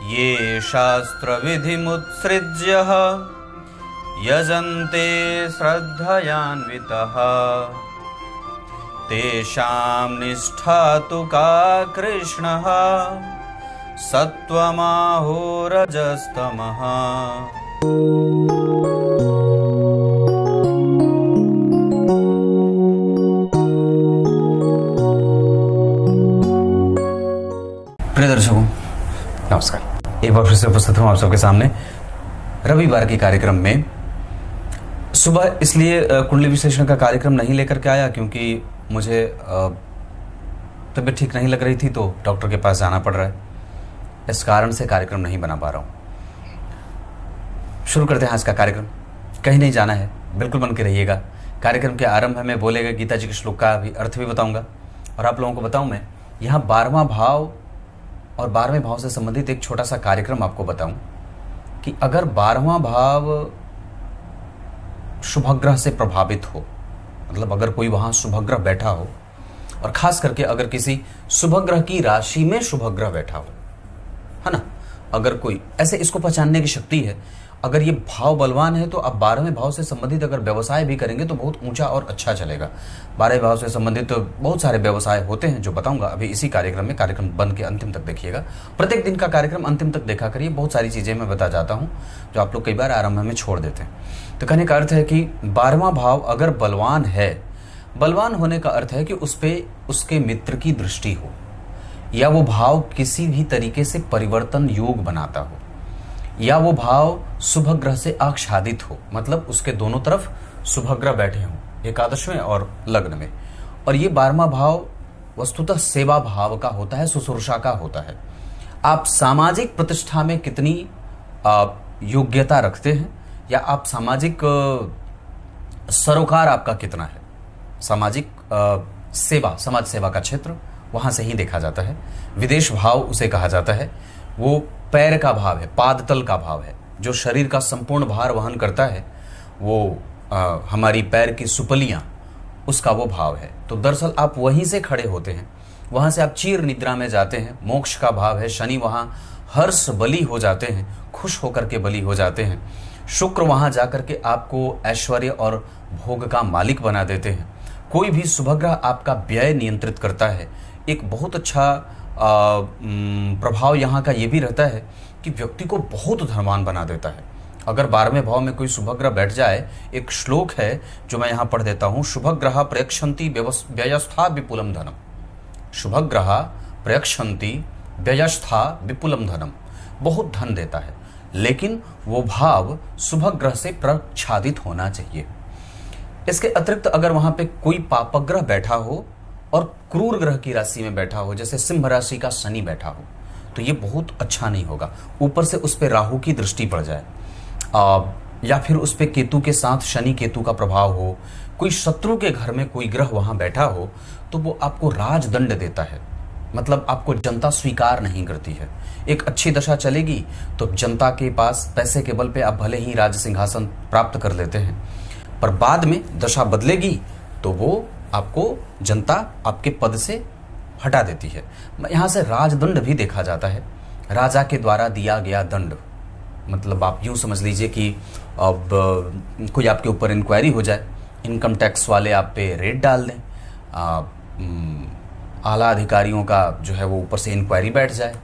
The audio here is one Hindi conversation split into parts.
ये शास्त्रविधिमुत्सृज्य यजन्ते श्रद्धयान्वितः तेषां निष्ठा तु का कृष्णः सत्त्वमाहोरजस्तमः। प्रिय दर्शकों नमस्कार, एक बार फिर से उपस्थित हूं आप सबके सामने रविवार के कार्यक्रम में। सुबह इसलिए कुंडली विश्लेषण का कार्यक्रम नहीं लेकर के आया क्योंकि मुझे तबीयत ठीक नहीं लग रही थी, तो डॉक्टर के पास जाना पड़ रहा है। इस कारण से कार्यक्रम नहीं बना पा रहा हूं। शुरू करते हैं आज का कार्यक्रम। कहीं नहीं जाना है, बिल्कुल बन के रहिएगा। कार्यक्रम के आरंभ में बोलेगा गीता जी के श्लोक का भी अर्थ भी बताऊंगा और आप लोगों को बताऊं मैं यहाँ 12वां भाव और 12वें भाव से संबंधित एक छोटा सा कार्यक्रम आपको बताऊं कि अगर 12वां भाव शुभग्रह से प्रभावित हो, मतलब अगर कोई वहां शुभग्रह बैठा हो और खास करके अगर किसी शुभग्रह की राशि में शुभग्रह बैठा हो, है ना, अगर कोई ऐसे इसको पहचानने की शक्ति है। अगर ये भाव बलवान है तो आप 12वें भाव से संबंधित अगर व्यवसाय भी करेंगे तो बहुत ऊंचा और अच्छा चलेगा। 12वें भाव से संबंधित तो बहुत सारे व्यवसाय होते हैं जो बताऊंगा अभी इसी कार्यक्रम में। कार्यक्रम बंद के अंतिम तक देखिएगा, प्रत्येक दिन का कार्यक्रम अंतिम तक देखा करिए। बहुत सारी चीजें मैं बता जाता हूं जो आप लोग कई बार आरंभ में छोड़ देते हैं। तो कहने का अर्थ है कि 12वां भाव अगर बलवान है, बलवान होने का अर्थ है कि उस पे उसके मित्र की दृष्टि हो या वो भाव किसी भी तरीके से परिवर्तन योग बनाता हो या वो भाव शुभग्रह से आच्छादित हो, मतलब उसके दोनों तरफ शुभग्रह बैठे हों, एकादशवें और लग्न में। और ये 12वां भाव वस्तुतः सेवा भाव का होता है, शुश्रूषा का होता है। आप सामाजिक प्रतिष्ठा में कितनी योग्यता रखते हैं या आप सामाजिक सरोकार आपका कितना है, सामाजिक सेवा, समाज सेवा का क्षेत्र वहां से ही देखा जाता है। विदेश भाव उसे कहा जाता है, वो पैर का भाव है, पादतल का भाव है, जो शरीर का संपूर्ण भार वहन करता है, वो हमारी पैर की सुपलियां, उसका वो भाव है। तो दरअसल आप वहीं से खड़े होते हैं, वहां से आप चीर निद्रा में जाते हैं। मोक्ष का भाव है, शनि वहां हर्ष बली हो जाते हैं, खुश होकर के बली हो जाते हैं। शुक्र वहां जाकर के आपको ऐश्वर्य और भोग का मालिक बना देते हैं। कोई भी शुभग्रह आपका व्यय नियंत्रित करता है। एक बहुत अच्छा प्रभाव यहाँ का ये भी रहता है कि व्यक्ति को बहुत धनवान बना देता है। अगर 12वें भाव में कोई शुभग्रह बैठ जाए, एक श्लोक है जो मैं यहाँ पढ़ देता हूँ, शुभग्रह प्रयक्षन्ति व्ययस्था विपुलम धनम। शुभग्रह प्रयक्षन्ति व्ययस्था विपुलम धनम, बहुत धन देता है, लेकिन वो भाव शुभग्रह से प्रच्छादित होना चाहिए। इसके अतिरिक्त अगर वहां पे कोई पापग्रह बैठा हो और क्रूर ग्रह की राशि में बैठा हो, जैसे सिंह राशि का शनि बैठा हो, तो ये बहुत अच्छा नहीं होगा। ऊपर से उस पे राहु की दृष्टि पड़ जाए या फिर उस पे केतु के साथ शनि केतु का प्रभाव हो, कोई शत्रु के घर में कोई ग्रह वहां बैठा हो, तो वो आपको राजदंड देता है, मतलब आपको जनता स्वीकार नहीं करती है। एक अच्छी दशा चलेगी तो जनता के पास पैसे के बल पे आप भले ही राज सिंहासन प्राप्त कर लेते हैं, पर बाद में दशा बदलेगी तो वो आपको जनता आपके पद से हटा देती है। यहां से राजदंड भी देखा जाता है, राजा के द्वारा दिया गया दंड। मतलब आप यूं समझ लीजिए कि अब कोई आपके ऊपर इंक्वायरी हो जाए, इनकम टैक्स वाले आप पे रेड डाल दें, आला अधिकारियों का जो है वो ऊपर से इंक्वायरी बैठ जाए,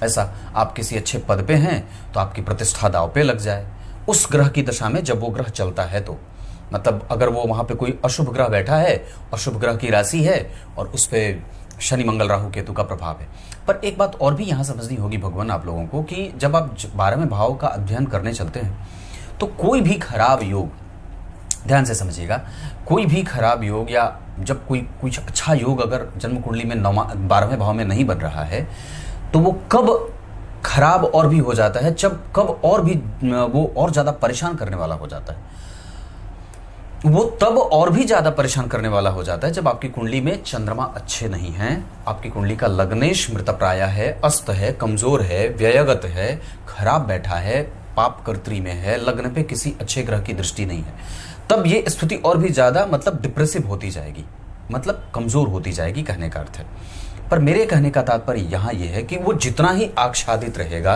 ऐसा आप किसी अच्छे पद पे हैं तो आपकी प्रतिष्ठा दांव पे लग जाए। उस ग्रह की दशा में जब वो ग्रह चलता है तो मतलब अगर वो वहां पे कोई अशुभ ग्रह बैठा है और शुभ ग्रह की राशि है और उस पे शनि मंगल राहु केतु का प्रभाव है। पर एक बात और भी यहां समझनी होगी भगवान आप लोगों को कि जब आप 12वें भाव का अध्ययन करने चलते हैं तो कोई भी खराब योग, ध्यान से समझिएगा, कोई भी खराब योग या जब कोई कुछ अच्छा योग अगर जन्म कुंडली में 12वें भाव में नहीं बन रहा है तो वो कब खराब और भी हो जाता है, जब कब और भी वो और ज्यादा परेशान करने वाला हो जाता है। वो तब और भी ज्यादा परेशान करने वाला हो जाता है जब आपकी कुंडली में चंद्रमा अच्छे नहीं हैं, आपकी कुंडली का लग्नेश मृतप्राय है, अस्त है, कमजोर है, व्ययगत है, खराब बैठा है, पाप कर्त्री में है, लग्न पे किसी अच्छे ग्रह की दृष्टि नहीं है, तब ये स्थिति और भी ज्यादा मतलब डिप्रेसिव होती जाएगी, मतलब कमजोर होती जाएगी कहने का अर्थ है। पर मेरे कहने का तात्पर्य यहां यह है कि वो जितना ही आच्छादित रहेगा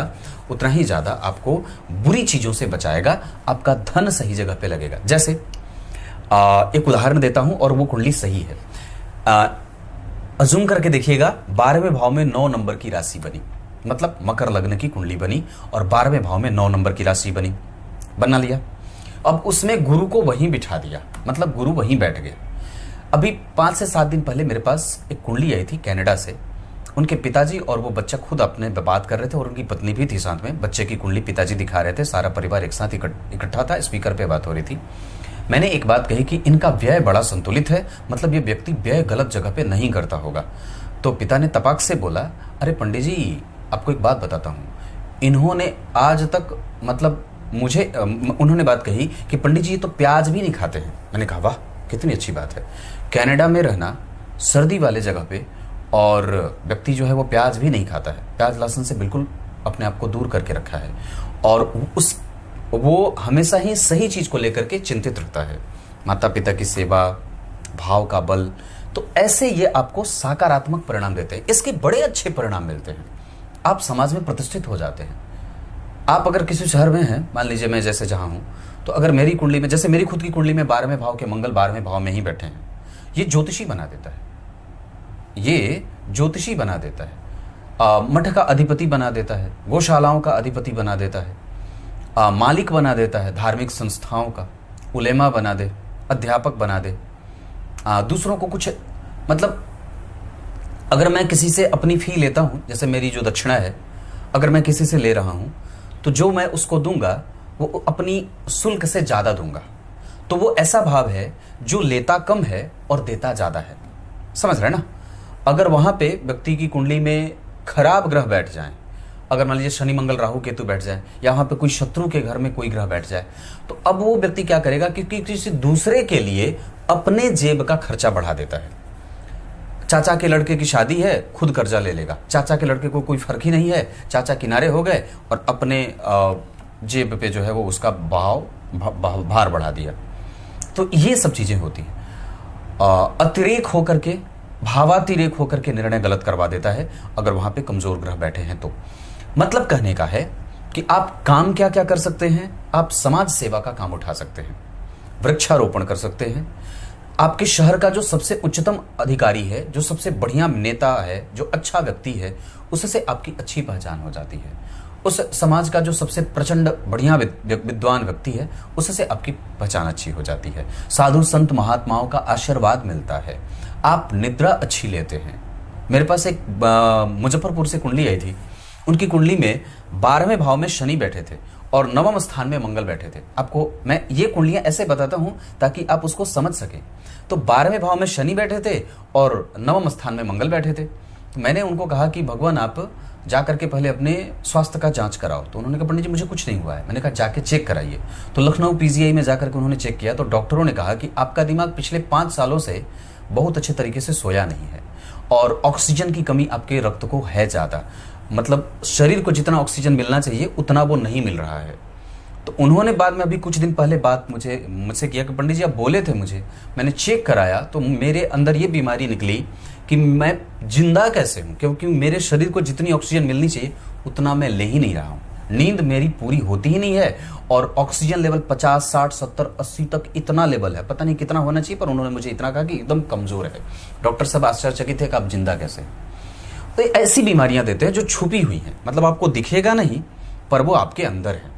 उतना ही ज्यादा आपको बुरी चीजों से बचाएगा, आपका धन सही जगह पे लगेगा। जैसे एक उदाहरण देता हूं और वो कुंडली सही है। अजूम करके देखिएगा 12वें भाव में 9 नंबर की राशि बनी, मतलब मकर लग्न की कुंडली बनी और 12वें भाव में 9 नंबर की राशि बनी, बना लिया। अब उसमें गुरु को वहीं बिठा दिया, मतलब गुरु वहीं बैठ गया। अभी 5 से 7 दिन पहले मेरे पास एक कुंडली आई थी कनाडा से। उनके पिताजी और वो बच्चा खुद अपने बात कर रहे थे और उनकी पत्नी भी थी साथ में। बच्चे की कुंडली पिताजी दिखा रहे थे, सारा परिवार एक साथ इकट्ठा था, स्पीकर पे बात हो रही थी। मैंने एक बात कही कि इनका व्यय बड़ा संतुलित है, मतलब ये व्यक्ति व्यय गलत जगह पे नहीं करता होगा। तो पिता ने तपाक से बोला, अरे पंडित जी आपको एक बात बताता हूँ, इन्होंने आज तक मतलब मुझे उन्होंने बात कही कि पंडित जी ये तो प्याज भी नहीं खाते हैं। मैंने कहा वाह कितनी अच्छी बात है, कनाडा में रहना सर्दी वाले जगह पे और व्यक्ति जो है वो प्याज भी नहीं खाता है, प्याज लहसुन से बिल्कुल अपने आप को दूर करके रखा है और वो हमेशा ही सही चीज को लेकर के चिंतित रहता है, माता पिता की सेवा, भाव का बल। तो ऐसे ये आपको सकारात्मक परिणाम देते हैं, इसके बड़े अच्छे परिणाम मिलते हैं, आप समाज में प्रतिष्ठित हो जाते हैं। आप अगर किसी शहर में हैं, मान लीजिए मैं जैसे जहां हूं, तो अगर मेरी कुंडली में, जैसे मेरी खुद की कुंडली में 12वें भाव के मंगल 12वें भाव में ही बैठे हैं, ये ज्योतिषी बना देता है, ये ज्योतिषी बना देता है, मठ का अधिपति बना देता है, गौशालाओं का अधिपति बना देता है, मालिक बना देता है, धार्मिक संस्थाओं का उलेमा बना दे, अध्यापक बना दे, दूसरों को कुछ मतलब अगर मैं किसी से अपनी फी लेता हूं, जैसे मेरी जो दक्षिणा है, अगर मैं किसी से ले रहा हूं तो जो मैं उसको दूंगा वो अपनी शुल्क से ज्यादा दूंगा। तो वो ऐसा भाव है जो लेता कम है और देता ज्यादा है, समझ रहे ना। अगर वहां पे व्यक्ति की कुंडली में खराब ग्रह बैठ जाएं, अगर मान लीजिए शनि मंगल राहु केतु बैठ जाए या वहां पे कोई शत्रु के घर में कोई ग्रह बैठ जाए, तो अब वो व्यक्ति क्या करेगा, क्योंकि किसी दूसरे के लिए अपने जेब का खर्चा बढ़ा देता है। चाचा के लड़के की शादी है, खुद कर्जा ले लेगा, चाचा के लड़के को कोई फर्क ही नहीं है, चाचा किनारे हो गए और अपने जेब पे जो है वो उसका भार बढ़ा दिया। तो ये सब चीजें होती हैं। अतिरेक होकर के, भावातिरेक होकर के निर्णय गलत करवा देता है अगर वहां पे कमजोर ग्रह बैठे हैं। तो मतलब कहने का है कि आप काम क्या क्या कर सकते हैं, आप समाज सेवा का काम उठा सकते हैं, वृक्षारोपण कर सकते हैं, आपके शहर का जो सबसे उच्चतम अधिकारी है, जो सबसे बढ़िया नेता है, जो अच्छा व्यक्ति है, उससे आपकी अच्छी पहचान हो जाती है। उस समाज का जो सबसे प्रचंड बढ़िया विद्वान व्यक्ति है, उससे आपकी पहचान अच्छी हो जाती है। साधु संत महात्माओं का आशीर्वाद मिलता है, आप निद्रा अच्छी लेते हैं। मेरे पास एक मुजफ्फरपुर से कुंडली आई थी, उनकी कुंडली में 12वें भाव में शनि बैठे थे और 9वें स्थान में मंगल बैठे थे। आपको मैं ये कुंडलियां ऐसे बताता हूं ताकि आप उसको समझ सकें। तो 12वें भाव में शनि बैठे थे और 9वें स्थान में मंगल बैठे थे। तो मैंने उनको कहा कि भगवान आप जाकर के पहले अपने स्वास्थ्य का जांच कराओ। तो उन्होंने कहा पंडित जी मुझे कुछ नहीं हुआ है। मैंने कहा जाके चेक कराइए। तो लखनऊ पीजीआई में जाकर के उन्होंने चेक किया तो डॉक्टरों ने कहा कि आपका दिमाग पिछले 5 सालों से बहुत अच्छे तरीके से सोया नहीं है और ऑक्सीजन की कमी आपके रक्त को है ज्यादा, मतलब शरीर को जितना ऑक्सीजन मिलना चाहिए उतना वो नहीं मिल रहा है। तो उन्होंने बाद में अभी कुछ दिन पहले बात मुझसे किया कि पंडित जी आप बोले थे मुझे, मैंने चेक कराया तो मेरे अंदर ये बीमारी निकली कि मैं जिंदा कैसे हूं, क्योंकि मेरे शरीर को जितनी ऑक्सीजन मिलनी चाहिए उतना मैं ले ही नहीं रहा हूं, नींद मेरी पूरी होती ही नहीं है और ऑक्सीजन लेवल 50, 60, 70, 80 तक इतना लेवल है, पता नहीं कितना होना चाहिए, पर उन्होंने मुझे इतना कहा कि एकदम कमजोर है। डॉक्टर साहब आश्चर्यचकित थे कि आप जिंदा कैसे। तो ऐसी बीमारियां देते हैं जो छुपी हुई हैं, मतलब आपको दिखेगा नहीं पर वो आपके अंदर है।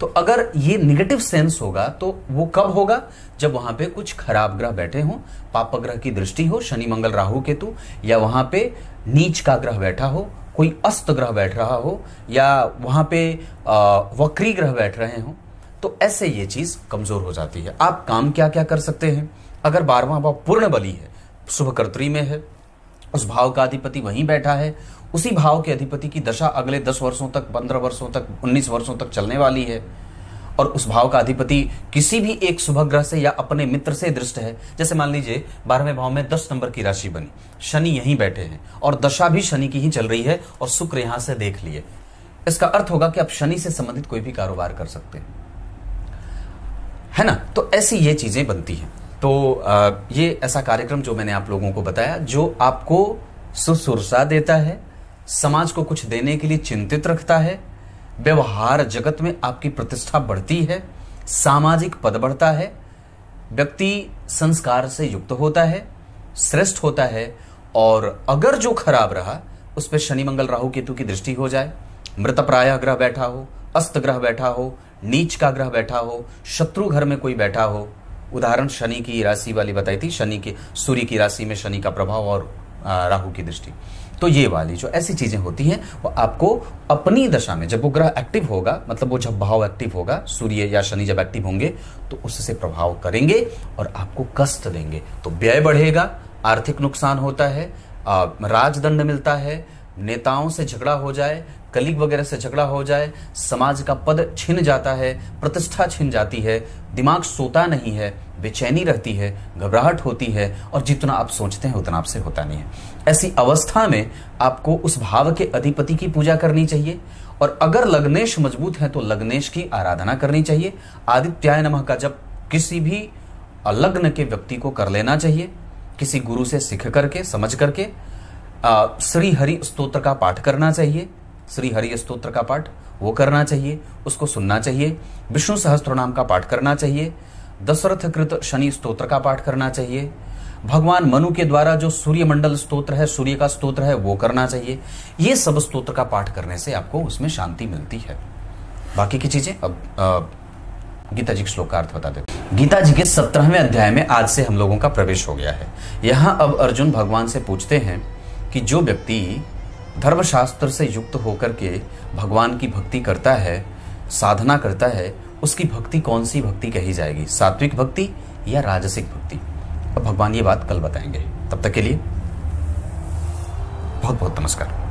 तो अगर ये निगेटिव सेंस होगा तो वो कब होगा, जब वहां पे कुछ खराब ग्रह बैठे हों, पाप ग्रह की दृष्टि हो, शनि मंगल राहु केतु, या वहां पे नीच का ग्रह बैठा हो, कोई अस्त ग्रह बैठ रहा हो, या वहां पे वक्री ग्रह बैठ रहे हो, तो ऐसे ये चीज कमजोर हो जाती है। आप काम क्या क्या कर सकते हैं, अगर 12वां भाव पूर्ण बली है, शुभ कर्तरी में है, उस भाव का अधिपति वहीं बैठा है, उसी भाव के अधिपति की दशा अगले 10 वर्षों तक, 15 वर्षों तक, 19 वर्षों तक चलने वाली है, और उस भाव का अधिपति किसी भी एक शुभ ग्रह से या अपने मित्र से दृष्ट है। जैसे मान लीजिए 12वें भाव में 10 नंबर की राशि बनी, शनि यहीं बैठे हैं और दशा भी शनि की ही चल रही है और शुक्र यहां से देख लिए, इसका अर्थ होगा कि आप शनि से संबंधित कोई भी कारोबार कर सकते हैं, है ना। तो ऐसी ये चीजें बनती हैं। तो ये ऐसा कार्यक्रम जो मैंने आप लोगों को बताया, जो आपको सुसुरसा देता है, समाज को कुछ देने के लिए चिंतित रखता है, व्यवहार जगत में आपकी प्रतिष्ठा बढ़ती है, सामाजिक पद बढ़ता है, व्यक्ति संस्कार से युक्त होता है, श्रेष्ठ होता है। और अगर जो खराब रहा उस पर शनि मंगल राहु केतु की दृष्टि हो जाए, मृत प्रायः ग्रह बैठा हो, अस्त ग्रह बैठा हो, नीच का ग्रह बैठा हो, शत्रु घर में कोई बैठा हो, उदाहरण शनि की राशि वाली बताई थी, शनि के सूर्य की राशि में शनि का प्रभाव और राहु की दृष्टि, तो ये वाली जो ऐसी चीजें होती हैं वो आपको अपनी दशा में जब वो ग्रह एक्टिव होगा, मतलब वो जब भाव एक्टिव होगा, सूर्य या शनि जब एक्टिव होंगे तो उससे प्रभाव करेंगे और आपको कष्ट देंगे। तो व्यय बढ़ेगा, आर्थिक नुकसान होता है, राजदंड मिलता है, नेताओं से झगड़ा हो जाए, कलीग वगैरह से झगड़ा हो जाए, समाज का पद छिन जाता है, प्रतिष्ठा छिन जाती है, दिमाग सोता नहीं है, बेचैनी रहती है, घबराहट होती है और जितना आप सोचते हैं उतना आपसे होता नहीं है। ऐसी अवस्था में आपको उस भाव के अधिपति की पूजा करनी चाहिए। और अगर लग्नेश मजबूत है तो लग्नेश की आराधना करनी चाहिए। आदित्याय नमः का जप किसी भी लग्न के व्यक्ति को कर लेना चाहिए, किसी गुरु से सीख करके, समझ करके। श्री हरि स्तोत्र का पाठ करना चाहिए, श्री हरि स्तोत्र का पाठ वो करना चाहिए, उसको सुनना चाहिए। विष्णु सहस्त्रनाम का पाठ करना चाहिए, दशरथ कृत शनि स्तोत्र का पाठ करना चाहिए, भगवान मनु के द्वारा जो सूर्य मंडल स्तोत्र है, सूर्य का स्तोत्र है, वो करना चाहिए। ये सब स्तोत्र का पाठ करने से आपको उसमें शांति मिलती है। बाकी की चीजें अब गीता जी के श्लोक का अर्थ बता देते। गीता जी के 17वें अध्याय में आज से हम लोगों का प्रवेश हो गया है। यहाँ अब अर्जुन भगवान से पूछते हैं कि जो व्यक्ति धर्मशास्त्र से युक्त होकर के भगवान की भक्ति करता है, साधना करता है, उसकी भक्ति कौन सी भक्ति कही जाएगी, सात्विक भक्ति या राजसिक भक्ति? अब भगवान ये बात कल बताएंगे। तब तक के लिए बहुत बहुत नमस्कार।